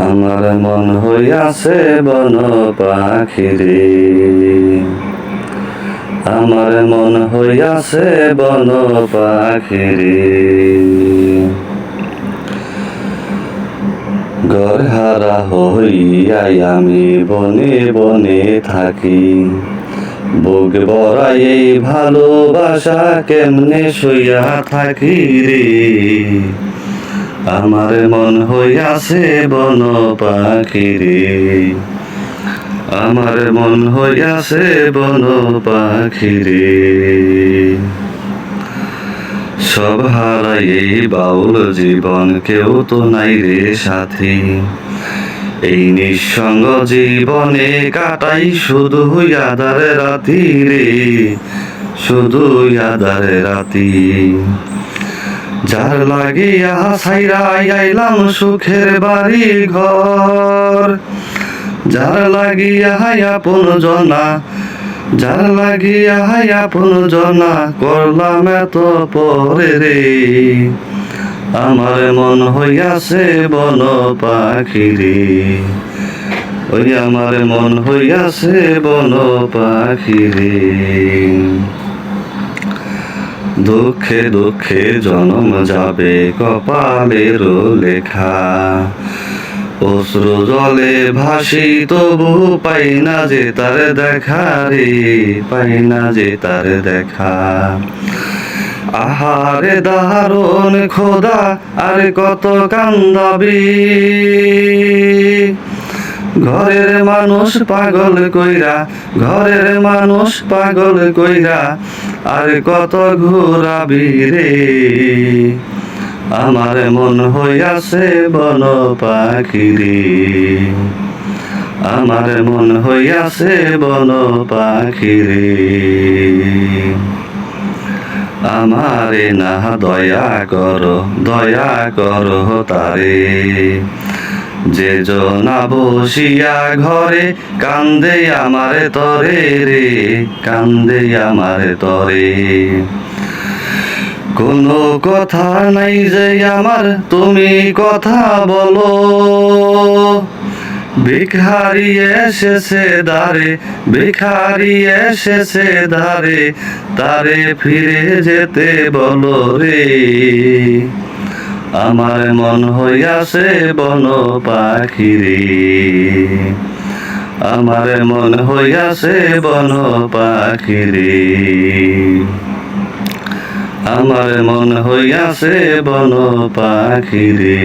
আমার মন হইয়াছে বন পাখিরে, আমার মন হইয়াছে বন পাখিরে। ঘরহারা হইয়াই আমি বনে বনে থাকি, বুক ভরা এই ভালোবাসা কেমনে শুইয়া থাকি রে। আমার মন হইয়াছে বন পাখিরে, আমার মন হইয়াছে বন পাখিরে। সব হারাই এই বাউল জীবন, কেউ তো নাই রে সাথী। এই নিঃসঙ্গ জীবনে কাটাই শুধু আধার রাতি রে, শুধু আধার রাতি। যার লাগিয়া ছাইরাই আইলাম সুখের বাড়ি ঘর, যার লাগিয়া আপন জনা, যার লাগিয়া আপন জনা করলাম এত পরে রে। আমার মন হইয়াছে বন পাখিরে, ওই আমার মন হইয়াছে বন পাখিরে। দুঃখে দুঃখে জনম যাবে কপালের লেখা, অশ্রু জলে ভাসি তবু পাই না যে তার দেখা রে, পাই না যে তার দেখা। আহারে দারুণ খোদা আর কত কান্দাবি, ঘরের মানুষ পাগল কইরা, ঘরের মানুষ পাগল কইরা আর কত ঘুরাবি রে। আমার মন হইয়াছে বন পাখিরে, আমার মন হইয়াছে বন পাখিরে। আমারে না দয়া করো, দয়া করো তারে, যে জনা বসিয়া ঘরে কান্দে আমার তরে রে, কান্দে আমার তরে। কোনো কথা নাই যে আমার, তুমি কথা বলো। ভিখারি এসেছে দ্বারে, ভিখারি এসেছে দ্বারে, তারে ফিরে যেতে বলো রে। আমার মন হইয়াছে বন পাখিরে, আমার মন হইয়াছে বন পাখিরে, আমার মন হইয়াছে বন পাখিরে।